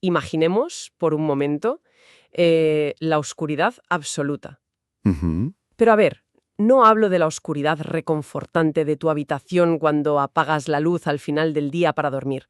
Imaginemos, por un momento, la oscuridad absoluta. Ujú. Pero a ver, no hablo de la oscuridad reconfortante de tu habitación cuando apagas la luz al final del día para dormir.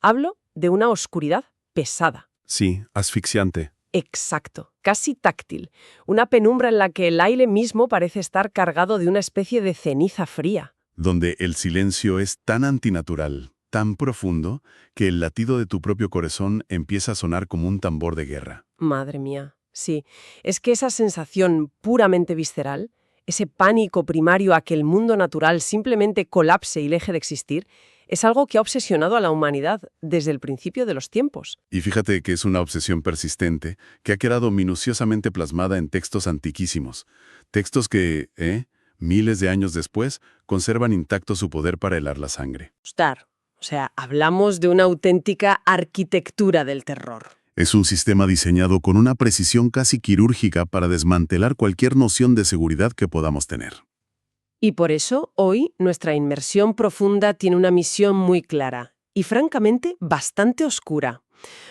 Hablo de una oscuridad pesada. Sí, asfixiante. Exacto, casi táctil. Una penumbra en la que el aire mismo parece estar cargado de una especie de ceniza fría. Donde el silencio es tan antinatural, tan profundo, que el latido de tu propio corazón empieza a sonar como un tambor de guerra. Madre mía, sí. Es que esa sensación puramente visceral, ese pánico primario a que el mundo natural simplemente colapse y deje de existir, es algo que ha obsesionado a la humanidad desde el principio de los tiempos. Y fíjate que es una obsesión persistente que ha quedado minuciosamente plasmada en textos antiquísimos. Textos que, miles de años después, conservan intacto su poder para helar la sangre. Star. O sea, hablamos de una auténtica arquitectura del terror. Es un sistema diseñado con una precisión casi quirúrgica para desmantelar cualquier noción de seguridad que podamos tener. Y por eso, hoy, nuestra inmersión profunda tiene una misión muy clara y, francamente, bastante oscura.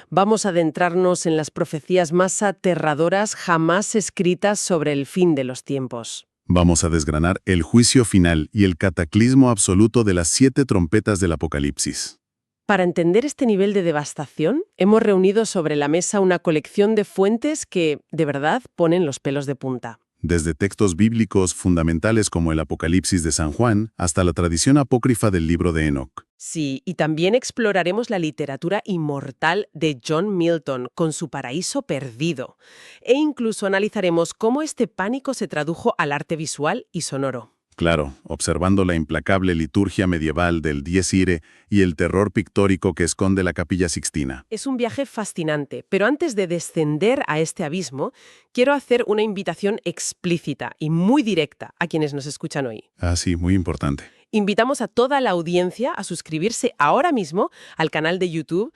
Vamos a adentrarnos en las profecías más aterradoras jamás escritas sobre el fin de los tiempos. Vamos a desgranar el juicio final y el cataclismo absoluto de las 7 trompetas del Apocalipsis. Para entender este nivel de devastación, hemos reunido sobre la mesa una colección de fuentes que, de verdad, ponen los pelos de punta. Desde textos bíblicos fundamentales como el Apocalipsis de San Juan hasta la tradición apócrifa del libro de Enoc. Sí, y también exploraremos la literatura inmortal de John Milton con su Paraíso Perdido. E incluso analizaremos cómo este pánico se tradujo al arte visual y sonoro. Claro, observando la implacable liturgia medieval del Dies Irae y el terror pictórico que esconde la Capilla Sixtina. Es un viaje fascinante, pero antes de descender a este abismo, quiero hacer una invitación explícita y muy directa a quienes nos escuchan hoy. Ah, sí, muy importante. Invitamos a toda la audiencia a suscribirse ahora mismo al canal de YouTube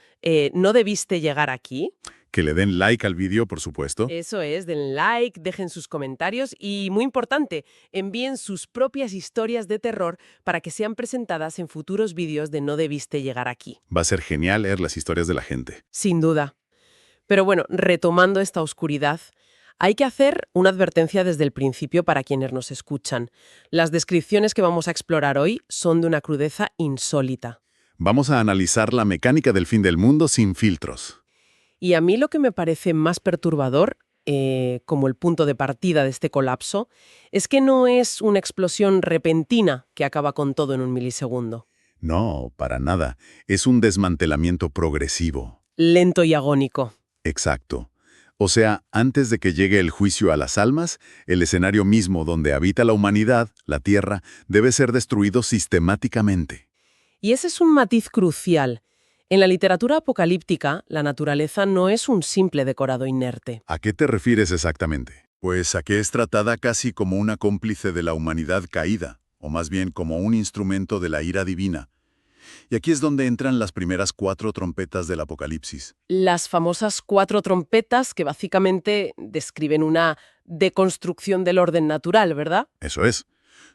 No Debiste Llegar Aquí. Que le den like al vídeo, por supuesto. Eso es, den like, dejen sus comentarios y, muy importante, envíen sus propias historias de terror para que sean presentadas en futuros vídeos de No Debiste Llegar Aquí. Va a ser genial leer las historias de la gente. Sin duda. Pero bueno, retomando esta oscuridad, hay que hacer una advertencia desde el principio para quienes nos escuchan. Las descripciones que vamos a explorar hoy son de una crudeza insólita. Vamos a analizar la mecánica del fin del mundo sin filtros. Y a mí lo que me parece más perturbador, como el punto de partida de este colapso, es que no es una explosión repentina que acaba con todo en un milisegundo. No, para nada. Es un desmantelamiento progresivo. Lento y agónico. Exacto. O sea, antes de que llegue el juicio a las almas, el escenario mismo donde habita la humanidad, la Tierra, debe ser destruido sistemáticamente. Y ese es un matiz crucial. En la literatura apocalíptica, la naturaleza no es un simple decorado inerte. ¿A qué te refieres exactamente? Pues a que es tratada casi como una cómplice de la humanidad caída, o más bien como un instrumento de la ira divina. Y aquí es donde entran las primeras 4 trompetas del Apocalipsis. Las famosas 4 trompetas que básicamente describen una deconstrucción del orden natural, ¿verdad? Eso es.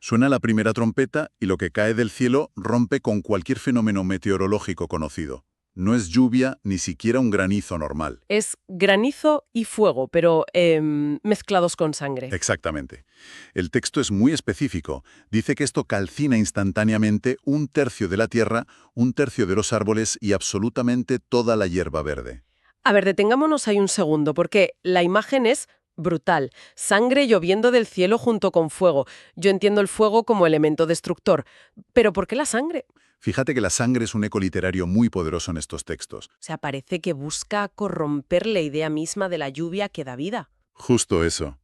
Suena la primera trompeta y lo que cae del cielo rompe con cualquier fenómeno meteorológico conocido. No es lluvia, ni siquiera un granizo normal. Es granizo y fuego, pero mezclados con sangre. Exactamente. El texto es muy específico. Dice que esto calcina instantáneamente 1/3 de la tierra, 1/3 de los árboles y absolutamente toda la hierba verde. A ver, detengámonos ahí un segundo, porque la imagen es brutal. Sangre lloviendo del cielo junto con fuego. Yo entiendo el fuego como elemento destructor. ¿Pero por qué la sangre? Fíjate que la sangre es un eco literario muy poderoso en estos textos. O sea, parece que busca corromper la idea misma de la lluvia que da vida. Justo eso.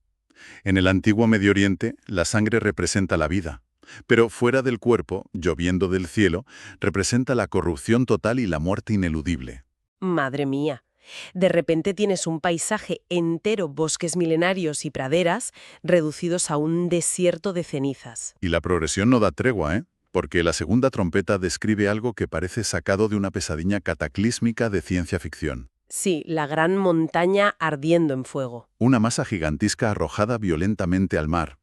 En el antiguo Medio Oriente, la sangre representa la vida. Pero fuera del cuerpo, lloviendo del cielo, representa la corrupción total y la muerte ineludible. Madre mía. De repente tienes un paisaje entero, bosques milenarios y praderas, reducidos a un desierto de cenizas. Y la progresión no da tregua, ¿eh? Porque la segunda trompeta describe algo que parece sacado de una pesadilla cataclísmica de ciencia ficción. Sí, la gran montaña ardiendo en fuego. Una masa gigantisca arrojada violentamente al mar.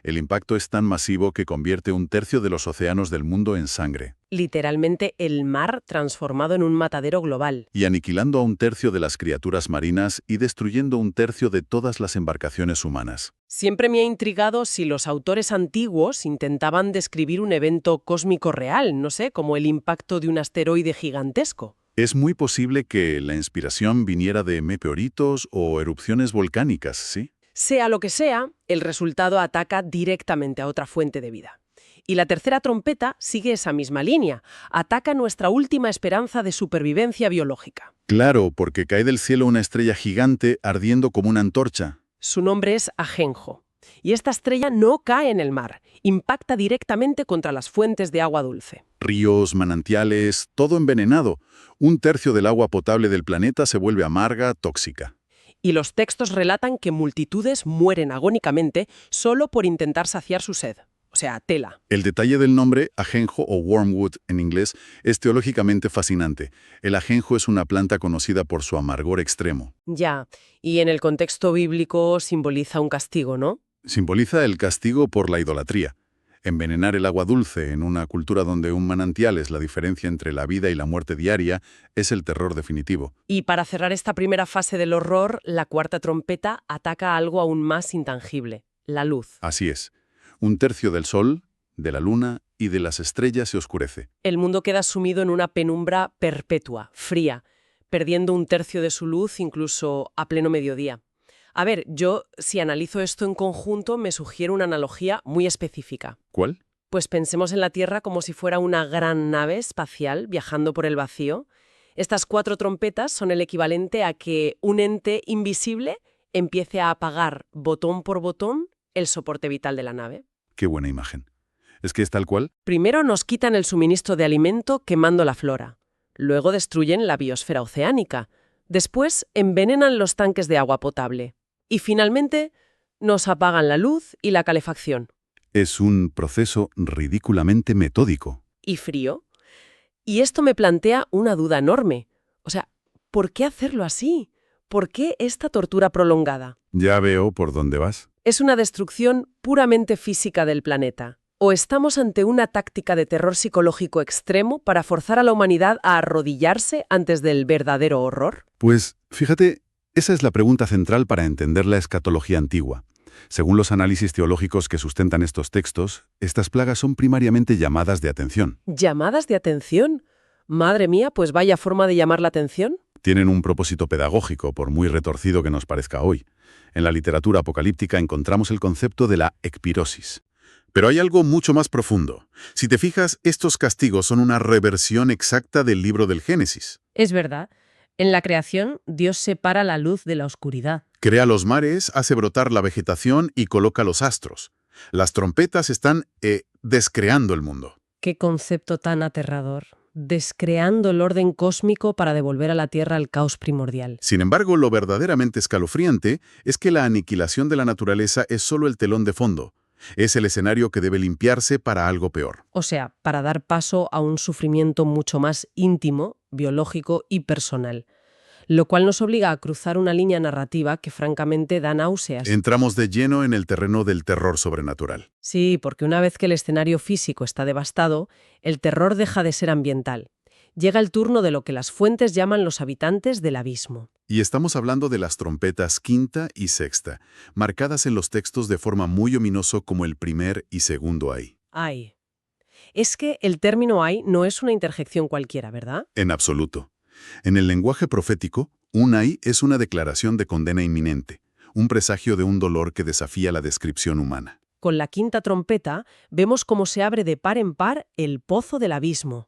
El impacto es tan masivo que convierte un tercio de los océanos del mundo en sangre, Literalmente el mar transformado en un matadero global. y aniquilando a un tercio de las criaturas marinas y destruyendo un tercio de todas las embarcaciones humanas. Siempre me ha intrigado si los autores antiguos intentaban describir un evento cósmico real, no sé, como el impacto de un asteroide gigantesco. Es muy posible que la inspiración viniera de meteoritos o erupciones volcánicas, ¿sí? Sea lo que sea, el resultado ataca directamente a otra fuente de vida. Y la tercera trompeta sigue esa misma línea, ataca nuestra última esperanza de supervivencia biológica. Claro, porque cae del cielo una estrella gigante ardiendo como una antorcha. Su nombre es Ajenjo. Y esta estrella no cae en el mar, impacta directamente contra las fuentes de agua dulce. Ríos, manantiales, todo envenenado. Un tercio del agua potable del planeta se vuelve amarga, tóxica. Y los textos relatan que multitudes mueren agónicamente solo por intentar saciar su sed. O sea, tela. El detalle del nombre, ajenjo o wormwood en inglés, es teológicamente fascinante. El ajenjo es una planta conocida por su amargor extremo. Ya, y en el contexto bíblico simboliza un castigo, ¿no? Simboliza el castigo por la idolatría. Envenenar el agua dulce en una cultura donde un manantial es la diferencia entre la vida y la muerte diaria es el terror definitivo. Y para cerrar esta primera fase del horror, la cuarta trompeta ataca algo aún más intangible, la luz. Así es. Un tercio del sol, de la luna y de las estrellas se oscurece. El mundo queda sumido en una penumbra perpetua, fría, perdiendo un tercio de su luz incluso a pleno mediodía. A ver, yo, si analizo esto en conjunto, me sugiero una analogía muy específica. ¿Cuál? Pues pensemos en la Tierra como si fuera una gran nave espacial viajando por el vacío. Estas cuatro trompetas son el equivalente a que un ente invisible empiece a apagar botón por botón el soporte vital de la nave. Qué buena imagen. ¿Es que es tal cual? Primero nos quitan el suministro de alimento quemando la flora. Luego destruyen la biosfera oceánica. Después envenenan los tanques de agua potable. Y finalmente nos apagan la luz y la calefacción. Es un proceso ridículamente metódico. Y frío. Y esto me plantea una duda enorme. O sea, ¿por qué hacerlo así? ¿Por qué esta tortura prolongada? Ya veo por dónde vas. ¿Es una destrucción puramente física del planeta? ¿O estamos ante una táctica de terror psicológico extremo para forzar a la humanidad a arrodillarse antes del verdadero horror? Pues, fíjate, esa es la pregunta central para entender la escatología antigua. Según los análisis teológicos que sustentan estos textos, estas plagas son primariamente llamadas de atención. ¿Llamadas de atención? Madre mía, pues vaya forma de llamar la atención. Tienen un propósito pedagógico, por muy retorcido que nos parezca hoy. En la literatura apocalíptica encontramos el concepto de la ecpirosis. Pero hay algo mucho más profundo. Si te fijas, estos castigos son una reversión exacta del libro del Génesis. Es verdad. En la creación, Dios separa la luz de la oscuridad. Crea los mares, hace brotar la vegetación y coloca los astros. Las trompetas están descreando el mundo. Qué concepto tan aterrador. Descreando el orden cósmico para devolver a la Tierra el caos primordial. Sin embargo, lo verdaderamente escalofriante es que la aniquilación de la naturaleza es solo el telón de fondo. Es el escenario que debe limpiarse para algo peor. O sea, para dar paso a un sufrimiento mucho más íntimo, biológico y personal. Lo cual nos obliga a cruzar una línea narrativa que francamente da náuseas. Entramos de lleno en el terreno del terror sobrenatural. Sí, porque una vez que el escenario físico está devastado, el terror deja de ser ambiental. Llega el turno de lo que las fuentes llaman los habitantes del abismo. Y estamos hablando de las trompetas quinta y sexta, marcadas en los textos de forma muy ominoso como el primer y segundo ay. Ay. Es que el término ay no es una interjección cualquiera, ¿verdad? En absoluto. En el lenguaje profético, un ay es una declaración de condena inminente, un presagio de un dolor que desafía la descripción humana. Con la quinta trompeta vemos cómo se abre de par en par el pozo del abismo.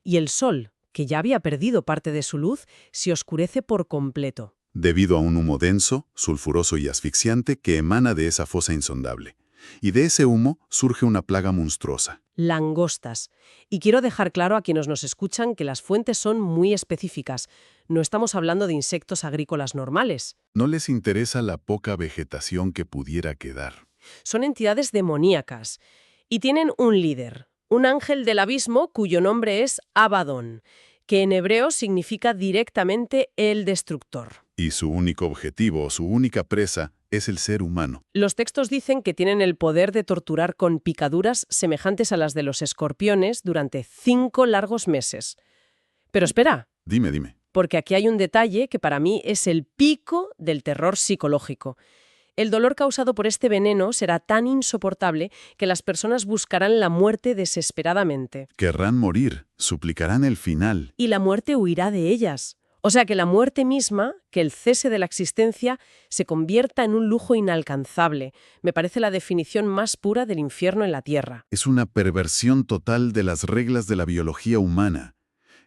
Y el sol, que ya había perdido parte de su luz, se oscurece por completo. Debido a un humo denso, sulfuroso y asfixiante que emana de esa fosa insondable. Y de ese humo surge una plaga monstruosa. Langostas. Y quiero dejar claro a quienes nos escuchan que las fuentes son muy específicas. No estamos hablando de insectos agrícolas normales. No les interesa la poca vegetación que pudiera quedar. Son entidades demoníacas. Y tienen un líder, un ángel del abismo cuyo nombre es Abadón, que en hebreo significa directamente el destructor. Y su único objetivo, su única presa, es el ser humano. Los textos dicen que tienen el poder de torturar con picaduras semejantes a las de los escorpiones durante 5 largos meses. Pero espera, Dime. porque aquí hay un detalle que para mí es el pico del terror psicológico. El dolor causado por este veneno será tan insoportable que las personas buscarán la muerte desesperadamente. Querrán morir, suplicarán el final. Y la muerte huirá de ellas. O sea que la muerte misma, que el cese de la existencia, se convierta en un lujo inalcanzable. Me parece la definición más pura del infierno en la tierra. Es una perversión total de las reglas de la biología humana.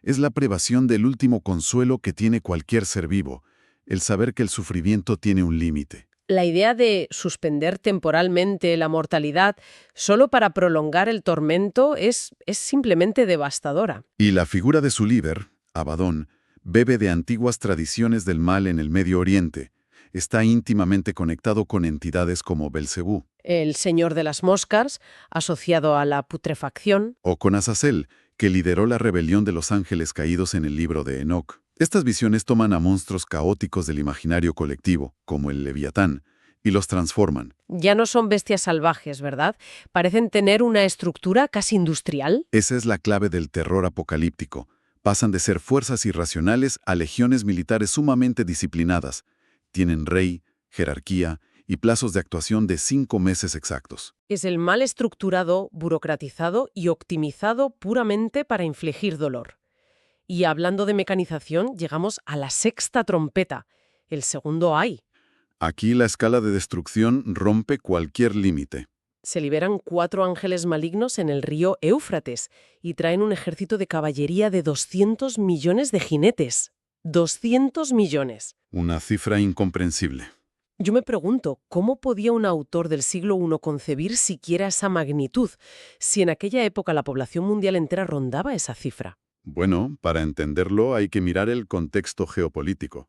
Es la privación del último consuelo que tiene cualquier ser vivo, el saber que el sufrimiento tiene un límite. La idea de suspender temporalmente la mortalidad solo para prolongar el tormento es simplemente devastadora. Y la figura de su líder, Abadón, bebe de antiguas tradiciones del mal en el Medio Oriente. Está íntimamente conectado con entidades como Belcebú. El señor de las moscas, asociado a la putrefacción. O con Azazel, que lideró la rebelión de los ángeles caídos en el libro de Enoc. Estas visiones toman a monstruos caóticos del imaginario colectivo, como el Leviatán, y los transforman. Ya no son bestias salvajes, ¿verdad? Parecen tener una estructura casi industrial. Esa es la clave del terror apocalíptico. Pasan de ser fuerzas irracionales a legiones militares sumamente disciplinadas. Tienen rey, jerarquía y plazos de actuación de 5 meses exactos. Es el mal estructurado, burocratizado y optimizado puramente para infligir dolor. Y hablando de mecanización, llegamos a la sexta trompeta, el segundo ay. Aquí la escala de destrucción rompe cualquier límite. Se liberan 4 ángeles malignos en el río Éufrates y traen un ejército de caballería de 200 millones de jinetes. 200 millones. Una cifra incomprensible. Yo me pregunto, ¿cómo podía un autor del siglo I concebir siquiera esa magnitud, si en aquella época la población mundial entera rondaba esa cifra? Bueno, para entenderlo hay que mirar el contexto geopolítico.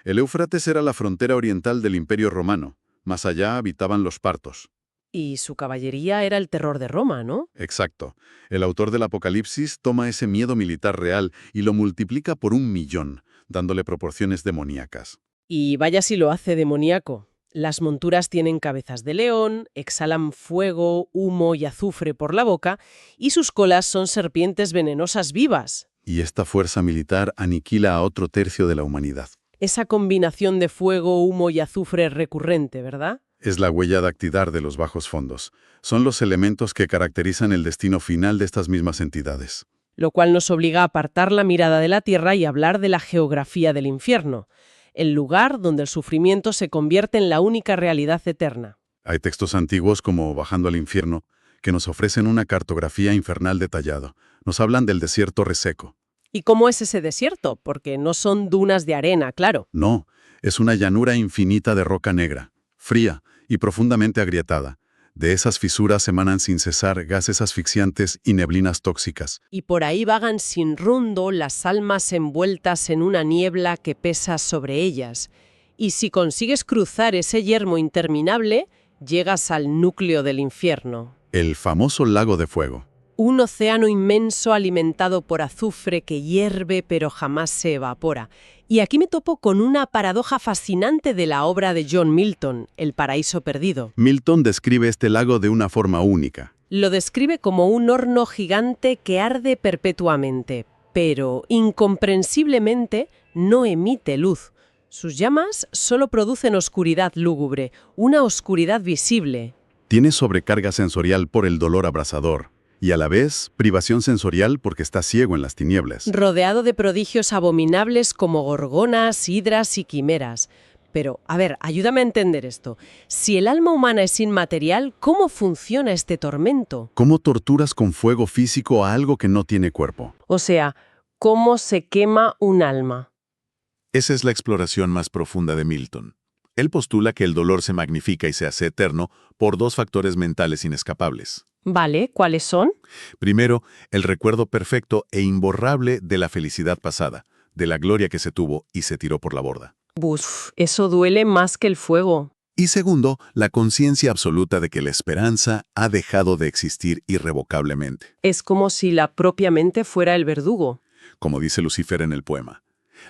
El Éufrates era la frontera oriental del Imperio Romano. Más allá habitaban los partos. Y su caballería era el terror de Roma, ¿no? Exacto. El autor del Apocalipsis toma ese miedo militar real y lo multiplica por 1.000.000, dándole proporciones demoníacas. Y vaya si lo hace demoníaco. Las monturas tienen cabezas de león, exhalan fuego, humo y azufre por la boca, y sus colas son serpientes venenosas vivas. Y esta fuerza militar aniquila a otro tercio de la humanidad. Esa combinación de fuego, humo y azufre es recurrente, ¿verdad? Es la huella dactilar de los bajos fondos. Son los elementos que caracterizan el destino final de estas mismas entidades. Lo cual nos obliga a apartar la mirada de la tierra y hablar de la geografía del infierno, el lugar donde el sufrimiento se convierte en la única realidad eterna. Hay textos antiguos como Bajando al infierno que nos ofrecen una cartografía infernal detallada. Nos hablan del desierto reseco. ¿Y cómo es ese desierto? Porque no son dunas de arena, claro. No, es una llanura infinita de roca negra, fría y profundamente agrietada. De esas fisuras emanan sin cesar gases asfixiantes y neblinas tóxicas. Y por ahí vagan sin rumbo las almas envueltas en una niebla que pesa sobre ellas. Y si consigues cruzar ese yermo interminable, llegas al núcleo del infierno. El famoso lago de fuego. Un océano inmenso alimentado por azufre que hierve pero jamás se evapora. Y aquí me topo con una paradoja fascinante de la obra de John Milton, El paraíso perdido. Milton describe este lago de una forma única. Lo describe como un horno gigante que arde perpetuamente, pero incomprensiblemente no emite luz. Sus llamas solo producen oscuridad lúgubre, una oscuridad visible. Tiene sobrecarga sensorial por el dolor abrasador. Y a la vez, privación sensorial porque está ciego en las tinieblas. Rodeado de prodigios abominables como gorgonas, hidras y quimeras. Pero, a ver, ayúdame a entender esto. Si el alma humana es inmaterial, ¿cómo funciona este tormento? ¿Cómo torturas con fuego físico a algo que no tiene cuerpo? O sea, ¿cómo se quema un alma? Esa es la exploración más profunda de Milton. Él postula que el dolor se magnifica y se hace eterno por 2 factores mentales inescapables. Vale, ¿cuáles son? Primero, el recuerdo perfecto e imborrable de la felicidad pasada, de la gloria que se tuvo y se tiró por la borda. Buf, eso duele más que el fuego. Y segundo, la conciencia absoluta de que la esperanza ha dejado de existir irrevocablemente. Es como si la propia mente fuera el verdugo. Como dice Lucifer en el poema,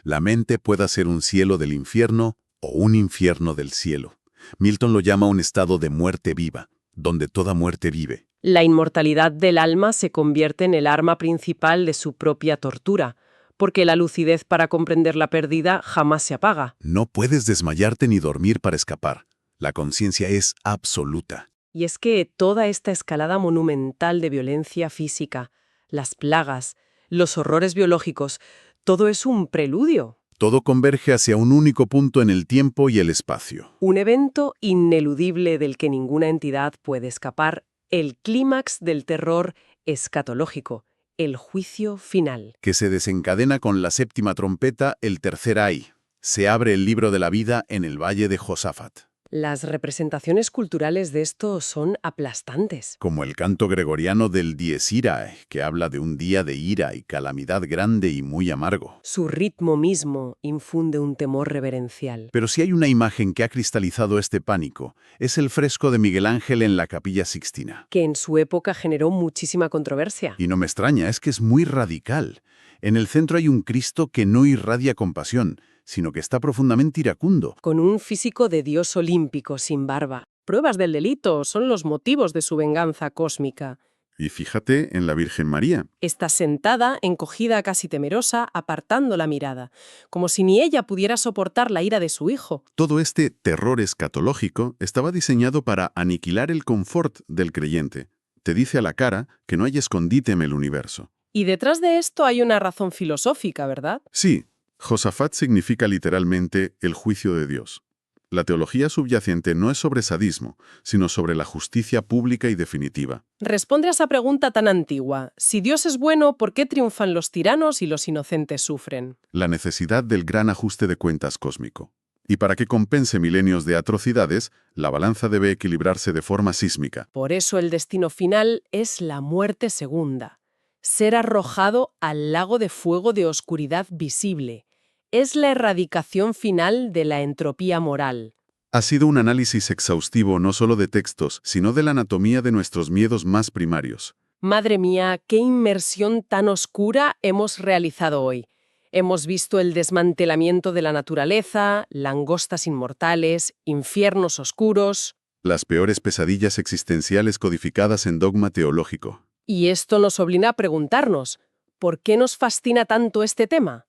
la mente puede ser un cielo del infierno o un infierno del cielo. Milton lo llama un estado de muerte viva, donde toda muerte vive. La inmortalidad del alma se convierte en el arma principal de su propia tortura, porque la lucidez para comprender la pérdida jamás se apaga. No puedes desmayarte ni dormir para escapar. La conciencia es absoluta. Y es que toda esta escalada monumental de violencia física, las plagas, los horrores biológicos, todo es un preludio. Todo converge hacia un único punto en el tiempo y el espacio. Un evento ineludible del que ninguna entidad puede escapar, el clímax del terror escatológico, el juicio final. Que se desencadena con la séptima trompeta, el tercer ay. Se abre el libro de la vida en el valle de Josafat. Las representaciones culturales de esto son aplastantes. Como el canto gregoriano del Dies Irae, que habla de un día de ira y calamidad grande y muy amargo. Su ritmo mismo infunde un temor reverencial. Pero si hay una imagen que ha cristalizado este pánico, es el fresco de Miguel Ángel en la Capilla Sixtina. Que en su época generó muchísima controversia. Y no me extraña, es que es muy radical. En el centro hay un Cristo que no irradia compasión, sino que está profundamente iracundo. Con un físico de dios olímpico sin barba. Pruebas del delito son los motivos de su venganza cósmica. Y fíjate en la Virgen María. Está sentada, encogida, casi temerosa, apartando la mirada, como si ni ella pudiera soportar la ira de su hijo. Todo este terror escatológico estaba diseñado para aniquilar el confort del creyente. Te dice a la cara que no hay escondite en el universo. Y detrás de esto hay una razón filosófica, ¿verdad? Sí, Josafat significa literalmente el juicio de Dios. La teología subyacente no es sobre sadismo, sino sobre la justicia pública y definitiva. Responde a esa pregunta tan antigua. Si Dios es bueno, ¿por qué triunfan los tiranos y los inocentes sufren? La necesidad del gran ajuste de cuentas cósmico. Y para que compense milenios de atrocidades, la balanza debe equilibrarse de forma sísmica. Por eso el destino final es la muerte segunda. Ser arrojado al lago de fuego de oscuridad visible. Es la erradicación final de la entropía moral. Ha sido un análisis exhaustivo no solo de textos, sino de la anatomía de nuestros miedos más primarios. Madre mía, qué inmersión tan oscura hemos realizado hoy. Hemos visto el desmantelamiento de la naturaleza, langostas inmortales, infiernos oscuros. Las peores pesadillas existenciales codificadas en dogma teológico. Y esto nos obliga a preguntarnos, ¿por qué nos fascina tanto este tema?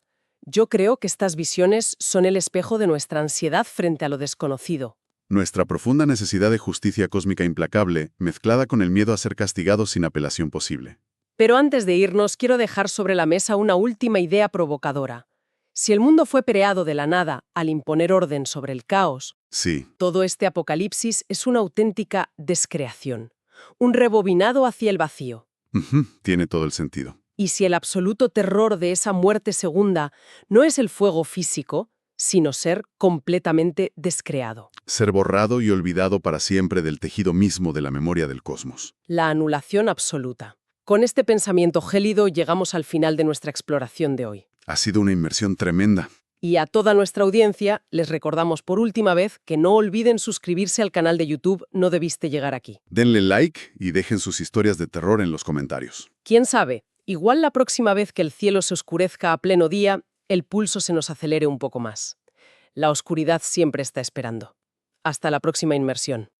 Yo creo que estas visiones son el espejo de nuestra ansiedad frente a lo desconocido. Nuestra profunda necesidad de justicia cósmica implacable, mezclada con el miedo a ser castigados sin apelación posible. Pero antes de irnos, quiero dejar sobre la mesa una última idea provocadora. Si el mundo fue creado de la nada al imponer orden sobre el caos, Sí, todo este apocalipsis es una auténtica descreación, un rebobinado hacia el vacío. tiene todo el sentido. Y si el absoluto terror de esa muerte segunda no es el fuego físico, sino ser completamente descreado. Ser borrado y olvidado para siempre del tejido mismo de la memoria del cosmos. La anulación absoluta. Con este pensamiento gélido llegamos al final de nuestra exploración de hoy. Ha sido una inmersión tremenda. Y a toda nuestra audiencia les recordamos por última vez que no olviden suscribirse al canal de YouTube No Debiste Llegar Aquí. Denle like y dejen sus historias de terror en los comentarios. ¿Quién sabe? Igual la próxima vez que el cielo se oscurezca a pleno día, el pulso se nos acelere un poco más. La oscuridad siempre está esperando. Hasta la próxima inmersión.